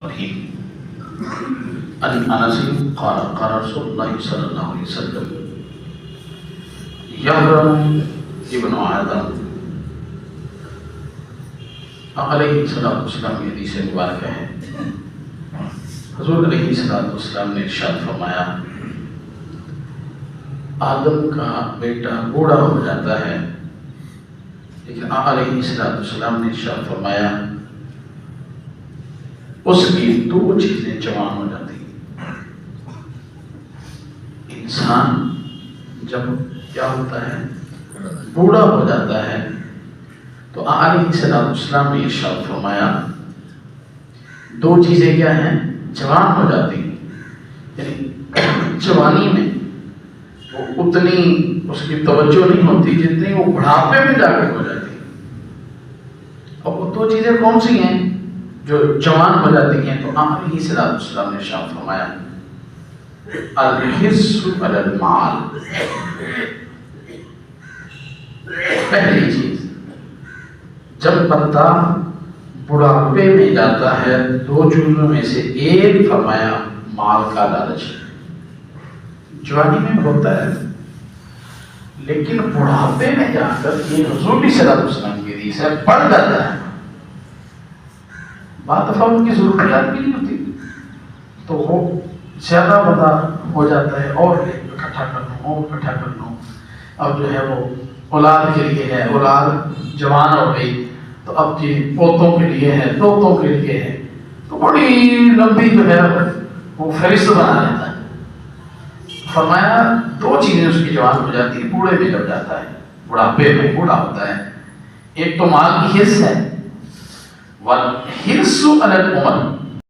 عن انس قال قال رسول الله صلى الله عليه وسلم يحرم ابن آدم علیہ السلام کی حدیث مبارکہ ہے. حضور علیہ السلام نے ارشاد فرمایا آدم کا بیٹا بوڑھا ہو جاتا ہے، لیکن علیہ السلام نے ارشاد فرمایا اس کی دو چیزیں جوان ہو جاتی ہیں. انسان جب کیا ہوتا ہے بوڑھا ہو جاتا ہے تو علیہ السلام نے ارشاد فرمایا دو چیزیں کیا ہیں، جوان ہو جاتی ہیں. یعنی جوانی میں وہ اتنی اس کی توجہ نہیں ہوتی جتنی وہ بڑھاپے میں جا کے ہو جاتی ہے. اور وہ دو چیزیں کون سی ہیں جو جوان ہو جاتی ہیں؟ تو علیہ السلام نے ارشاد فرمایا الحرص علی المال. پہلی چیز، جب بندہ بڑھاپے میں جاتا ہے دو چیزوں میں سے ایک فرمایا مال کا لالچ. جوانی میں ہوتا ہے لیکن بڑھاپے میں جا کر یہ حضور صلی اللہ علیہ وسلم کی حدیث ہے بڑھ جاتا ہے. بعض دفعہ ان کی ضروریات بھی نہیں ہوتی تو وہ زیادہ بڑا ہو جاتا ہے اور اکٹھا کر لوں اور اکٹھا کر لوں. اب جو ہے وہ اولاد کے لیے ہے، اولاد جوان ہو گئی تو اب جی پوتوں کے لیے ہے، دوتوں کے لیے ہے، تو بڑی لمبی جو ہے وہ فہرست بنا لیتا ہے. فرمایا دو چیزیں اس کی جوان ہو جاتی ہے بوڑھے میں جب جاتا ہے، بڑھاپے میں بوڑھا ہوتا ہے. ایک تو مال کی حرص ہے، والحرص علی العمر،